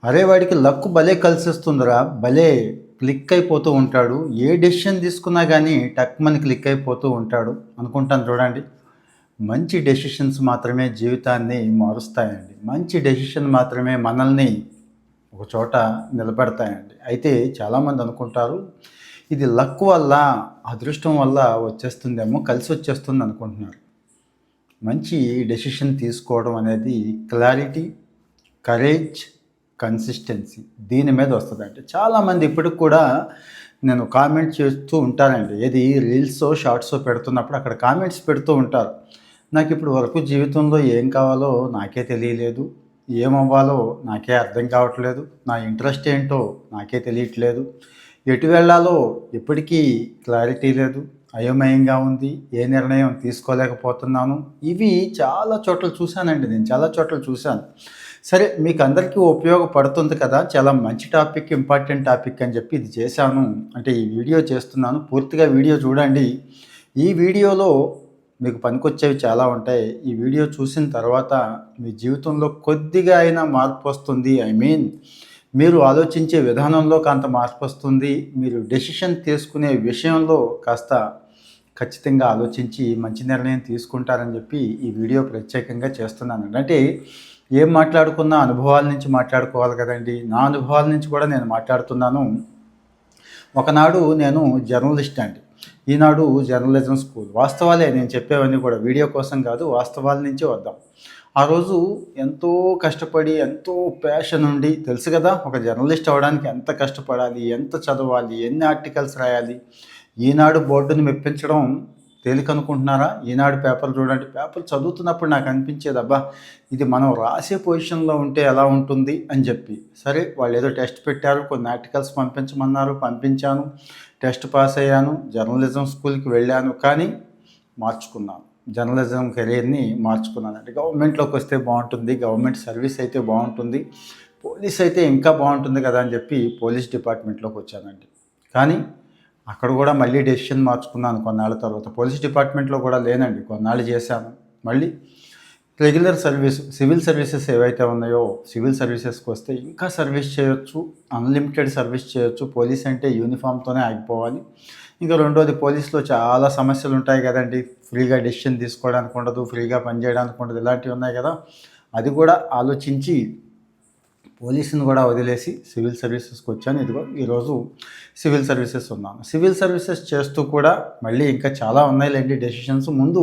అరే వాడికి లక్ భలే కలిసొస్తుందిరా! భలే క్లిక్ అయిపోతూ ఉంటాడు. ఏ డెసిషన్ తీసుకున్నా గానీ టక్‌మని క్లిక్ అయిపోతూ ఉంటాడు అనుకుంటాను చూడండి. మంచి డెసిషన్స్ మాత్రమే జీవితాన్ని మారుస్తాయండి. మంచి డెసిషన్ మాత్రమే మనల్ని ఒక చోట నిలబెడతాయండి. అయితే చాలామంది అనుకుంటారు, ఇది లక్ వల్ల, అదృష్టం వల్ల వచ్చేస్తుందేమో, కలిసొచ్చేస్తుంది అనుకుంటున్నారు. మంచి డెసిషన్ తీసుకోవడం అనేది క్లారిటీ, కరేజ్, కన్సిస్టెన్సీ దీని మీద వస్తదండి. చాలామంది ఇప్పటికి కూడా నేను కామెంట్ చేస్తూ ఉంటానండి. ఏది రీల్సో, షార్ట్సో పెడుతున్నప్పుడు అక్కడ కామెంట్స్ పెడుతూ ఉంటారు. నాకిప్పుడు వరకు జీవితంలో ఏం కావాలో నాకే తెలియలేదు. ఏమవ్వాలో నాకే అర్థం కావట్లేదు. నా ఇంట్రెస్ట్ ఏంటో నాకే తెలియట్లేదు. ఎటు వెళ్ళాలో ఇప్పటికీ క్లారిటీ లేదు. అయోమయంగా ఉంది. ఏ నిర్ణయం తీసుకోలేకపోతున్నాను. ఇవి చాలా చోట్ల చూశానండి నేను. చాలా చోట్ల చూశాను. సరే మీకు అందరికీ ఉపయోగపడుతుంది కదా! చాలా మంచి టాపిక్, ఇంపార్టెంట్ టాపిక్ అని చెప్పి ఇది చేశాను. అంటే ఈ వీడియో చేస్తున్నాను. పూర్తిగా వీడియో చూడండి. ఈ వీడియోలో మీకు పనికొచ్చేవి చాలా ఉంటాయి. ఈ వీడియో చూసిన తర్వాత మీ జీవితంలో కొద్దిగా అయినా మార్పు వస్తుంది. మీరు ఆలోచించే విధానంలో కాంత మార్పు వస్తుంది. మీరు డెసిషన్ తీసుకునే విషయంలో కాస్త ఖచ్చితంగా ఆలోచించి మంచి నిర్ణయం తీసుకుంటారని చెప్పి ఈ వీడియో ప్రత్యేకంగా చేస్తున్నానండి. అంటే ఏం మాట్లాడుకున్నా అనుభవాల నుంచి మాట్లాడుకోవాలి కదండి. నా అనుభవాల నుంచి కూడా నేను మాట్లాడుతున్నాను. ఒకనాడు నేను జర్నలిస్ట్ అండి. ఈనాడు జర్నలిజం స్కూల్. వాస్తవాలే నేను చెప్పేవన్నీ కూడా, వీడియో కోసం కాదు, వాస్తవాల నుంచే వద్దాం. ఆ రోజు ఎంతో కష్టపడి, ఎంతో ప్యాషన్ ఉండి, తెలుసు కదా ఒక జర్నలిస్ట్ అవ్వడానికి ఎంత కష్టపడాలి, ఎంత చదవాలి, ఎన్ని ఆర్టికల్స్ రాయాలి. ఈనాడు బోర్డుని మెప్పించడం తేలికనుకుంటున్నారా? ఈనాడు పేపర్ చూడండి. పేపర్ చదువుతున్నప్పుడు నాకు అనిపించేది, అబ్బా ఇది మనం రాసే పొజిషన్లో ఉంటే ఎలా ఉంటుంది అని చెప్పి. సరే వాళ్ళు ఏదో టెస్ట్ పెట్టారు, కొన్ని ఆర్టికల్స్ పంపించమన్నారు, పంపించాను, టెస్ట్ పాస్ అయ్యాను, జర్నలిజం స్కూల్కి వెళ్ళాను. కానీ మార్చుకున్నాను, జర్నలిజం కెరీర్ని మార్చుకున్నానండి. గవర్నమెంట్లోకి వస్తే బాగుంటుంది, గవర్నమెంట్ సర్వీస్ అయితే బాగుంటుంది, పోలీస్ అయితే ఇంకా బాగుంటుంది కదా అని చెప్పి పోలీస్ డిపార్ట్మెంట్లోకి వచ్చానండి. కానీ అక్కడ కూడా మళ్ళీ డెసిషన్ మార్చుకున్నాను కొన్నాళ్ళ తర్వాత. పోలీస్ డిపార్ట్మెంట్లో కూడా లేనండి, కొన్నాళ్ళు చేశాను. మళ్ళీ రెగ్యులర్ సర్వీస్, సివిల్ సర్వీసెస్ ఏవైతే ఉన్నాయో సివిల్ సర్వీసెస్కి వస్తే ఇంకా సర్వీస్ చేయొచ్చు, అన్లిమిటెడ్ సర్వీస్ చేయొచ్చు. పోలీస్ అంటే యూనిఫామ్తోనే ఆగిపోవాలి. ఇంకా రెండోది, పోలీస్లో చాలా సమస్యలు ఉంటాయి కదండి. ఫ్రీగా డెసిషన్ తీసుకోవడానికి ఉండదు, ఫ్రీగా పనిచేయడానికి ఉండదు, ఇలాంటివి ఉన్నాయి కదా. అది కూడా ఆలోచించి పోలీసుని కూడా వదిలేసి సివిల్ సర్వీసెస్కి వచ్చాను. ఇదిగో ఈరోజు సివిల్ సర్వీసెస్ ఉన్నాను. సివిల్ సర్వీసెస్ చేస్తూ కూడా మళ్ళీ ఇంకా చాలా ఉన్నాయిలేండి డెసిషన్స్. ముందు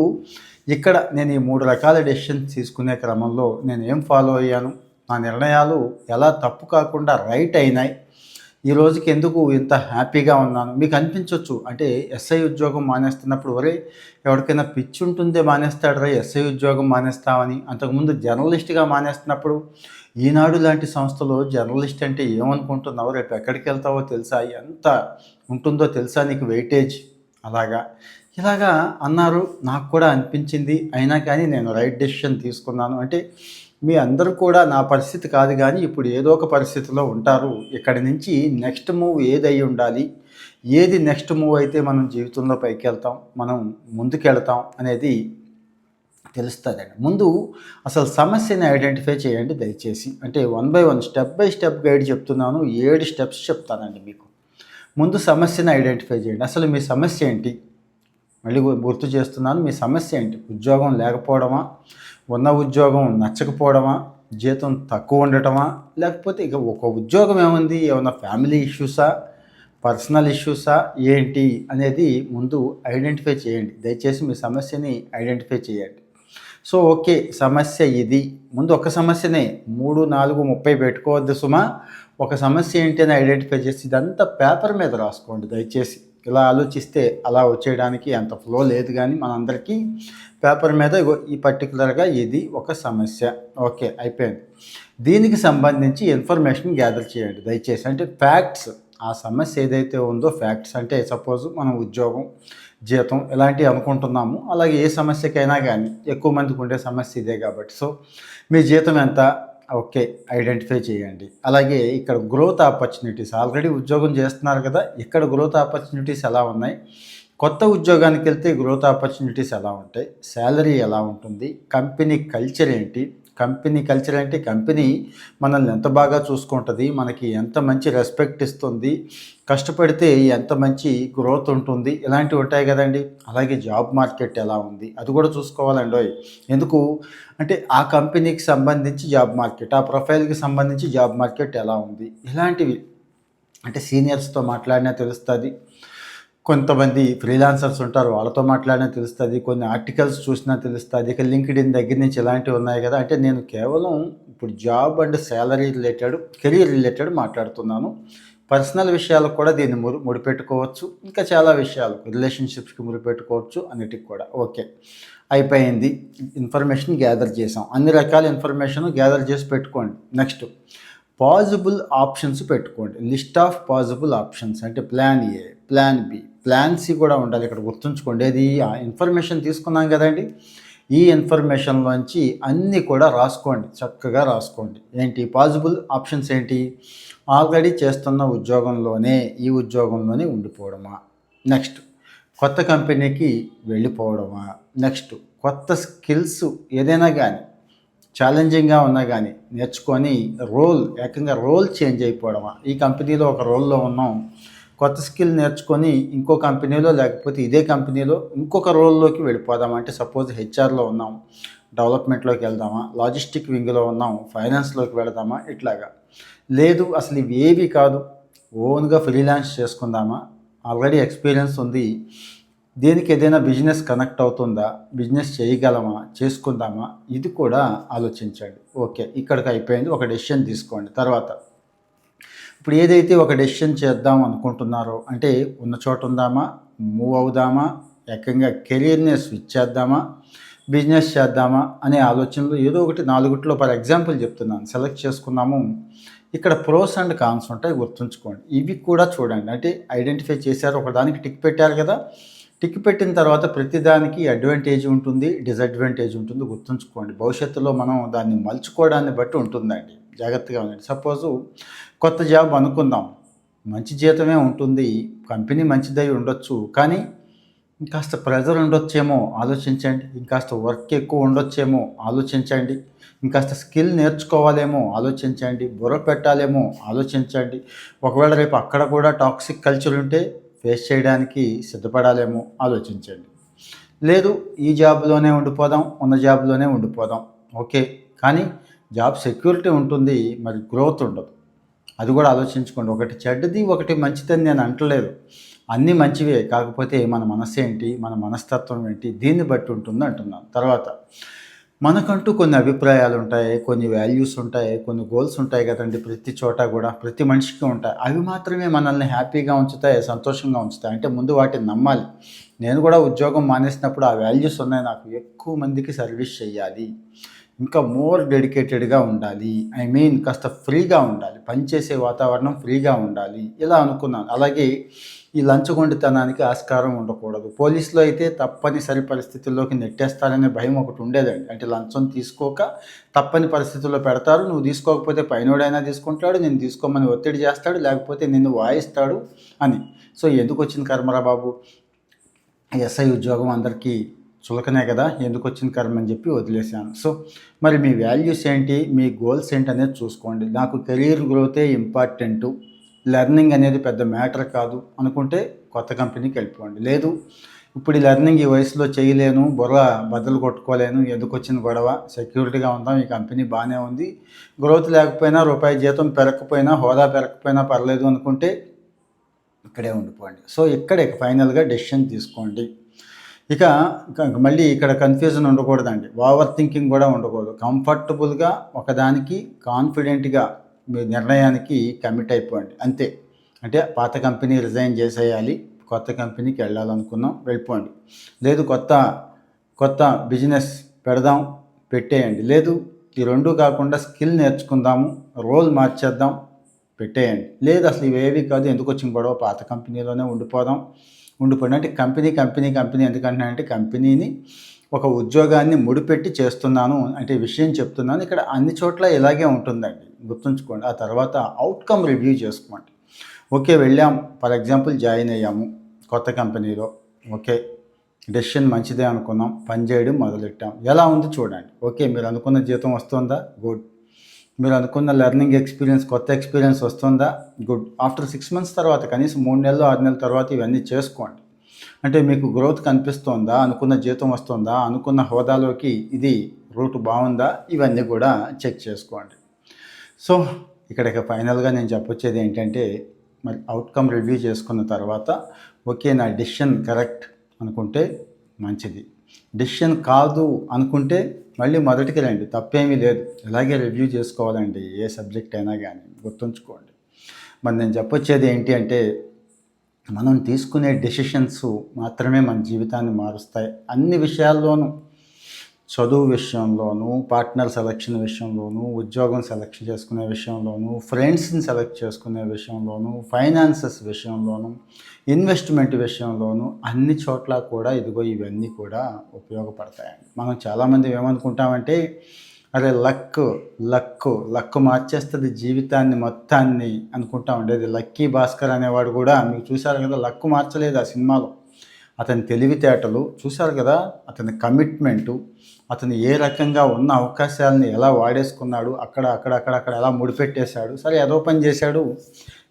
ఇక్కడ నేను ఈ 3 రకాల డెసిషన్స్ తీసుకునే క్రమంలో నేను ఏం ఫాలో అయ్యాను, నా నిర్ణయాలు ఎలా తప్పు కాకుండా రైట్ అయినాయి, ఈ రోజుకి ఎందుకు ఇంత హ్యాపీగా ఉన్నాను. మీకు అనిపించవచ్చు, అంటే ఎస్ఐ ఉద్యోగం మానేస్తున్నప్పుడు ఒరే ఎవరికైనా పిచ్చి ఉంటుందే మానేస్తాడు రా ఎస్ఐ ఉద్యోగం మానేస్తామని. అంతకుముందు జర్నలిస్ట్గా మానేస్తున్నప్పుడు ఈనాడు లాంటి సంస్థలో జర్నలిస్ట్ అంటే ఏమనుకుంటున్నావు, రేపు ఎక్కడికి వెళ్తావో తెలుసా, ఎంత ఉంటుందో తెలుసా నీకు వెయిటేజ్, ఇలాగా అన్నారు. నాకు కూడా అనిపించింది. అయినా కానీ నేను రైట్ డెసిషన్ తీసుకున్నాను. అంటే మీ అందరూ కూడా నా పరిస్థితి కాదు కానీ ఇప్పుడు ఏదో ఒక పరిస్థితిలో ఉంటారు. ఇక్కడి నుంచి నెక్స్ట్ మూవ్ ఏదై ఉండాలి, ఏది నెక్స్ట్ మూవ్ అయితే మనం జీవితంలో పైకి వెళ్తాం, మనం ముందుకెళ్తాం అనేది తెలుస్తుందండి. ముందు అసలు సమస్యని ఐడెంటిఫై చేయండి దయచేసి. అంటే 1 by 1 step by step guide చెప్తున్నాను. 7 స్టెప్స్ చెప్తానండి మీకు. ముందు సమస్యని ఐడెంటిఫై చేయండి. అసలు మీ సమస్య ఏంటి? మళ్ళీ గుర్తు చేస్తున్నాను, మీ సమస్య ఏంటి? ఉద్యోగం లేకపోవడమా, ఉన్న ఉద్యోగం నచ్చకపోవడమా, జీతం తక్కువ ఉండటమా, లేకపోతే ఇక ఒక ఉద్యోగం ఏముంది, ఏమన్నా ఫ్యామిలీ ఇష్యూసా, పర్సనల్ ఇష్యూసా ఏంటి అనేది ముందు ఐడెంటిఫై చేయండి. దయచేసి మీ సమస్యని ఐడెంటిఫై చేయండి. సో ఓకే, సమస్య ఇది. ముందు ఒక సమస్యనే 3, 4, 30 పెట్టుకోవద్దు సుమా. ఒక సమస్య ఏంటి అని ఐడెంటిఫై చేసి ఇదంతా పేపర్ మీద రాసుకోండి దయచేసి. ఇలా ఆలోచిస్తే అలా వచ్చేయడానికి అంత ఫ్లో లేదు, కానీ మనందరికీ పేపర్ మీద ఈ పర్టికులర్గా ఇది ఒక సమస్య. ఓకే, అయిపోయింది. దీనికి సంబంధించి ఇన్ఫర్మేషన్ గ్యాదర్ చేయండి దయచేసి. అంటే ఫ్యాక్ట్స్, ఆ సమస్య ఏదైతే ఉందో ఫ్యాక్ట్స్, అంటే సపోజ్ మనం ఉద్యోగం, జీతం ఇలాంటివి అనుకుంటున్నాము. అలాగే ఏ సమస్యకైనా కానీ ఎక్కువ మందికి ఉండే సమస్య ఇదే కాబట్టి, సో మీ జీతం ఎంత, ఓకే ఐడెంటిఫై చేయండి. అలాగే ఇక్కడ గ్రోత్ ఆపర్చునిటీస్, ఆల్రెడీ ఉద్యోగం చేస్తున్నారు కదా, ఇక్కడ గ్రోత్ ఆపర్చునిటీస్ ఎలా ఉన్నాయి, కొత్త ఉద్యోగానికి వెళ్తే గ్రోత్ ఆపర్చునిటీస్ ఎలా ఉంటాయి, శాలరీ ఎలా ఉంటుంది, కంపెనీ కల్చర్ ఏంటి, కంపెనీ కల్చర్ అంటే కంపెనీ మనల్ని ఎంత బాగా చూసుకుంటుంది, మనకి ఎంత మంచి రెస్పెక్ట్ ఇస్తుంది, కష్టపడితే ఎంత మంచి గ్రోత్ ఉంటుంది, ఇలాంటివి ఉంటాయి కదండి. అలాగే జాబ్ మార్కెట్ ఎలా ఉంది అది కూడా చూసుకోవాలండి. ఎందుకు అంటే ఆ కంపెనీకి సంబంధించి జాబ్ మార్కెట్, ఆ ప్రొఫైల్కి సంబంధించి జాబ్ మార్కెట్ ఎలా ఉంది, ఇలాంటివి అంటే సీనియర్స్తో మాట్లాడినా తెలుస్తుంది, కొంతమంది ఫ్రీలాన్సర్స్ ఉంటారు వాళ్ళతో మాట్లాడినా తెలుస్తుంది, కొన్ని ఆర్టికల్స్ చూసినా తెలుస్తుంది. ఇక లింక్డ్ఇన్ దగ్గర నుంచి ఇలాంటివి ఉన్నాయి కదా. అంటే నేను కేవలం ఇప్పుడు job and salary related, career related మాట్లాడుతున్నాను. పర్సనల్ విషయాలకు కూడా దీన్ని ముడిపెట్టుకోవచ్చు, ఇంకా చాలా విషయాలు రిలేషన్షిప్స్కి ముడిపెట్టుకోవచ్చు, అన్నిటికి కూడా. ఓకే, అయిపోయింది. ఇన్ఫర్మేషన్ గ్యాదర్ చేసాం, అన్ని రకాల ఇన్ఫర్మేషన్ గ్యాదర్ చేసి పెట్టుకోండి. నెక్స్ట్ పాజిబుల్ ఆప్షన్స్ పెట్టుకోండి. లిస్ట్ ఆఫ్ పాజిబుల్ ఆప్షన్స్ అంటే plan A, plan B, plan C కూడా ఉండాలి. ఇక్కడ గుర్తుంచుకోండి, అది ఆ ఇన్ఫర్మేషన్ తీసుకున్నాం కదండి, ఈ ఇన్ఫర్మేషన్లోంచి అన్నీ కూడా రాసుకోండి, చక్కగా రాసుకోండి. ఏంటి పాజిబుల్ ఆప్షన్స్ ఏంటి? ఆల్రెడీ చేస్తున్న ఉద్యోగంలోనే, ఈ ఉద్యోగంలోనే ఉండిపోవడమా, నెక్స్ట్ కొత్త కంపెనీకి వెళ్ళిపోవడమా, నెక్స్ట్ కొత్త స్కిల్స్ ఏదైనా కానీ ఛాలెంజింగ్గా ఉన్నా కానీ నేర్చుకొని ఏకంగా రోల్ చేంజ్ అయిపోవడమా, ఈ కంపెనీలో ఒక రోల్లో ఉన్నాం, కొత్త స్కిల్ నేర్చుకొని ఇంకో కంపెనీలో లేకపోతే ఇదే కంపెనీలో ఇంకొక రోల్లోకి వెళ్ళిపోదామా. అంటే సపోజ్ హెచ్ఆర్లో ఉన్నాం, డెవలప్మెంట్లోకి వెళ్దామా, లాజిస్టిక్ వింగ్లో ఉన్నాం, ఫైనాన్స్లోకి వెళదామా, ఇట్లాగా. లేదు అసలు ఇవి ఏవి కాదు, ఓన్గా ఫ్రీలాన్స్ చేసుకుందామా, ఆల్రెడీ ఎక్స్పీరియన్స్ ఉంది, దేనికి ఏదైనా బిజినెస్ కనెక్ట్ అవుతుందా, బిజినెస్ చేయగలమా, చేసుకుందామా, ఇది కూడా ఆలోచించండి. ఓకే, ఇక్కడికి అయిపోయింది. ఒక డెసిషన్ తీసుకోండి. తర్వాత ఇప్పుడు ఏదైతే ఒక డెసిషన్ చేద్దాం అనుకుంటున్నారో, అంటే ఉన్న చోట ఉందామా, మూవ్ అవుదామా, ఏకంగా కెరీర్ని స్విచ్ చేద్దామా, బిజినెస్ చేద్దామా అనే ఆలోచనలు ఏదో ఒకటి నాలుగుట్లో ఫర్ ఎగ్జాంపుల్ చెప్తున్నాను, సెలెక్ట్ చేసుకున్నాము. ఇక్కడ ప్రోస్ అండ్ కాన్స్ ఉంటాయి, గుర్తుంచుకోండి. ఇవి కూడా చూడండి. అంటే ఐడెంటిఫై చేశారు, ఒకదానికి టిక్ పెట్టారు కదా, టిక్ పెట్టిన తర్వాత ప్రతిదానికి అడ్వాంటేజ్ ఉంటుంది, డిసడ్వాంటేజ్ ఉంటుంది, గుర్తుంచుకోండి. భవిష్యత్తులో మనం దాన్ని మలుచుకోవడాన్ని బట్టి ఉంటుందండి, జాగ్రత్తగా ఉండండి. సపోజు కొత్త జాబ్ అనుకుందాం, మంచి జీతమే ఉంటుంది, కంపెనీ మంచిదై ఉండొచ్చు, కానీ ఇంకాస్త ప్రెజర్ ఉండొచ్చేమో ఆలోచించండి, ఇంకాస్త వర్క్ ఎక్కువ ఉండొచ్చేమో ఆలోచించండి, ఇంకాస్త స్కిల్ నేర్చుకోవాలేమో ఆలోచించండి, బుర్ర పెట్టాలేమో ఆలోచించండి. ఒకవేళ రేపు అక్కడ కూడా టాక్సిక్ కల్చర్ ఉంటే ఫేస్ చేయడానికి సిద్ధపడాలేమో ఆలోచించండి. లేదు ఈ జాబ్లోనే ఉండిపోదాం, ఉన్న జాబ్లోనే ఉండిపోదాం, ఓకే, కానీ జాబ్ సెక్యూరిటీ ఉంటుంది, మరి గ్రోత్ ఉండదు, అది కూడా ఆలోచించుకోండి. ఒకటి చెడ్డది ఒకటి మంచిదని నేను అంటలేదు, అన్నీ మంచివే, కాకపోతే మన మనస్సు ఏంటి, మన మనస్తత్వం ఏంటి, దీన్ని బట్టి ఉంటుంది అంటున్నాను. తర్వాత మనకంటూ కొన్ని అభిప్రాయాలు ఉంటాయి, కొన్ని వాల్యూస్ ఉంటాయి, కొన్ని గోల్స్ ఉంటాయి కదండి. ప్రతి చోట కూడా ప్రతి మనిషికి ఉంటాయి. అవి మాత్రమే మనల్ని హ్యాపీగా ఉంచుతాయి, సంతోషంగా ఉంచుతాయి. అంటే ముందు వాటిని నమ్మాలి. నేను కూడా ఉద్యోగం మానేసినప్పుడు ఆ వాల్యూస్ ఉన్నాయి, నాకు ఎక్కువ మందికి సర్వీస్ చేయాలి, ఇంకా మోర్ డెడికేటెడ్గా ఉండాలి, కాస్త ఫ్రీగా ఉండాలి, పనిచేసే వాతావరణం ఫ్రీగా ఉండాలి, ఇలా అనుకున్నాను. అలాగే ఈ లంచగొండితనానికి ఆస్కారం ఉండకూడదు. పోలీసులో అయితే తప్పనిసరి పరిస్థితుల్లోకి నెట్టేస్తారనే భయం ఒకటి ఉండేదండి. అంటే లంచం తీసుకోక తప్పని పరిస్థితుల్లో పెడతారు, నువ్వు తీసుకోకపోతే పైనోడైనా తీసుకుంటాడు, నేను తీసుకోమని ఒత్తిడి చేస్తాడు, లేకపోతే నిన్ను వాయిస్తాడు అని. సో ఎందుకు వచ్చిన కర్మరా బాబు, ఎస్ఐ ఉద్యోగం అందరికీ చులకనే కదా, ఎందుకు వచ్చిన కర్మ అని చెప్పి వదిలేశాను. సో మరి మీ వాల్యూస్ ఏంటి, మీ గోల్స్ ఏంటి అనేది చూసుకోండి. నాకు కెరీర్ గ్రోతే ఇంపార్టెంటు, లెర్నింగ్ అనేది పెద్ద మ్యాటర్ కాదు అనుకుంటే కొత్త కంపెనీకి వెళ్ళిపోండి. లేదు ఇప్పుడు ఈ లెర్నింగ్ ఈ వయసులో చేయలేను, బుర్ర బద్దలు కొట్టుకోలేను, ఎందుకు వచ్చిన గొడవ, సెక్యూరిటీగా ఉందాం, ఈ కంపెనీ బాగానే ఉంది, గ్రోత్ లేకపోయినా, రూపాయి జీతం పెరగకపోయినా, హోదా పెరగకపోయినా పర్లేదు అనుకుంటే ఇక్కడే ఉండిపోండి. సో ఇక్కడే ఫైనల్గా డెసిషన్ తీసుకోండి. ఇక మళ్ళీ ఇక్కడ కన్ఫ్యూజన్ ఉండకూడదండి, ఓవర్ థింకింగ్ కూడా ఉండకూడదు. కంఫర్టబుల్గా ఒకదానికి కాన్ఫిడెంట్గా మీ నిర్ణయానికి కమిట్ అయిపోండి, అంతే. అంటే పాత కంపెనీ రిజైన్ చేసేయాలి, కొత్త కంపెనీకి వెళ్ళాలనుకున్నాం, వెళ్ళిపోండి. లేదు కొత్త బిజినెస్ పెడదాం, పెట్టేయండి. లేదు ఈ రెండు కాకుండా స్కిల్ నేర్చుకుందాము, రోల్ మార్చేద్దాం, పెట్టేయండి. లేదు అసలు ఇవేవి కాదు, ఎందుకు వచ్చిన గొడవ, పాత కంపెనీలోనే ఉండిపోండి. అంటే కంపెనీ ఎందుకంటున్నానంటే కంపెనీని ఒక ఉద్యోగాన్ని ముడిపెట్టి చేస్తున్నాను అంటే విషయం చెప్తున్నాను. ఇక్కడ అన్ని చోట్ల ఇలాగే ఉంటుందండి, గుర్తుంచుకోండి. ఆ తర్వాత అవుట్కమ్ రివ్యూ చేసుకోండి. ఓకే వెళ్ళాం, ఫర్ ఎగ్జాంపుల్ జాయిన్ అయ్యాము కొత్త కంపెనీలో, ఓకే డెసిషన్ మంచిదే అనుకున్నాం, పని చేయడం మొదలెట్టాం. ఎలా ఉంది చూడండి. ఓకే, మీరు అనుకున్న జీతం వస్తుందా? గుడ్. మీరు అనుకున్న లెర్నింగ్ ఎక్స్పీరియన్స్, కొత్త ఎక్స్పీరియన్స్ వస్తుందా? గుడ్. ఆఫ్టర్ 6 మంత్స్ తర్వాత, కనీసం 3 నెలలు 6 నెలల తర్వాత ఇవన్నీ చేసుకోండి. అంటే మీకు గ్రోత్ కనిపిస్తోందా? అనుకున్న జీతం వస్తుందా? అనుకున్న హోదాలోకి ఇది రూట్ బాగుందా? ఇవన్నీ కూడా చెక్ చేసుకోండి. సో ఇక ఫైనల్గా నేను చెప్పొచ్చేది ఏంటంటే, మరి అవుట్కమ్ రివ్యూ చేసుకున్న తర్వాత ఓకే నా డెసిషన్ కరెక్ట్ అనుకుంటే మంచిది. డెసిషన్ కాదు అనుకుంటే మళ్ళీ మొదటికి రండి, తప్పేమీ లేదు. ఇలాగే రివ్యూ చేసుకోవాలండి ఏ సబ్జెక్ట్ అయినా కానీ, గుర్తుంచుకోండి. మరి నేను చెప్పొచ్చేది ఏంటి అంటే, మనం తీసుకునే డెసిషన్స్ మాత్రమే మన జీవితాన్ని మారుస్తాయి. అన్ని విషయాల్లోనూ, చదువు విషయంలోనూ, పార్ట్నర్ సెలక్షన్ విషయంలోనూ, ఉద్యోగం సెలెక్ట్ చేసుకునే విషయంలోనూ, ఫ్రెండ్స్ని సెలెక్ట్ చేసుకునే విషయంలోనూ, ఫైనాన్సెస్ విషయంలోనూ, ఇన్వెస్ట్మెంట్ విషయంలోనూ, అన్ని చోట్ల కూడా ఇదిగో ఇవన్నీ కూడా ఉపయోగపడతాయండి. మనం చాలామంది ఏమనుకుంటామంటే, అరే లక్ మార్చేస్తుంది జీవితాన్ని మొత్తాన్ని అనుకుంటామండి. అది లక్కీ భాస్కర్ అనేవాడు కూడా, మీకు చూశారు కదా, లక్ మార్చలేదు ఆ సినిమాలో. అతని తెలివితేటలు చూశారు కదా, అతని కమిట్మెంటు, అతను ఏ రకంగా ఉన్న అవకాశాలని ఎలా వాడేసుకున్నాడు, అక్కడ ఎలా ముడిపెట్టేశాడు. సరే ఏదో పని చేశాడు,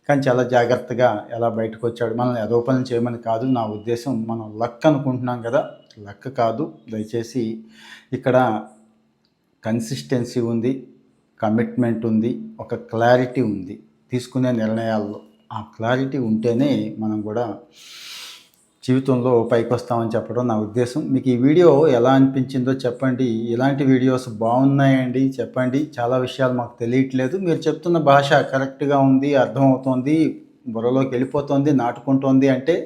కానీ చాలా జాగ్రత్తగా ఎలా బయటకు వచ్చాడు. మనల్ని ఏదో పని చేయమని కాదు నా ఉద్దేశం. మనం లక్ అనుకుంటున్నాం కదా, లక్ కాదు. దయచేసి ఇక్కడ కన్సిస్టెన్సీ ఉంది, కమిట్మెంట్ ఉంది, ఒక క్లారిటీ ఉంది తీసుకునే నిర్ణయాల్లో. ఆ క్లారిటీ ఉంటేనే మనం కూడా జీవితంలో పైకి వస్తామని చెప్పడం నా ఉద్దేశం. మీకు ఈ వీడియో ఎలా అనిపించిందో చెప్పండి. ఇలాంటి వీడియోస్ బాగున్నాయండి చెప్పండి. చాలా విషయాలు మాకు తెలియట్లేదు, మీరు చెప్తున్న భాష కరెక్ట్గా ఉంది, అర్థమవుతోంది, బుర్రలోకి వెళ్ళిపోతుంది, నాటుకుంటోంది అంటే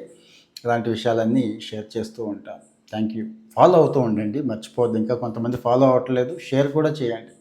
ఇలాంటి విషయాలన్నీ షేర్ చేస్తూ ఉంటాను. Thank you. ఫాలో అవుతూ ఉండండి, మర్చిపోద్దు. ఇంకా కొంతమంది ఫాలో అవ్వట్లేదు, షేర్ కూడా చేయండి.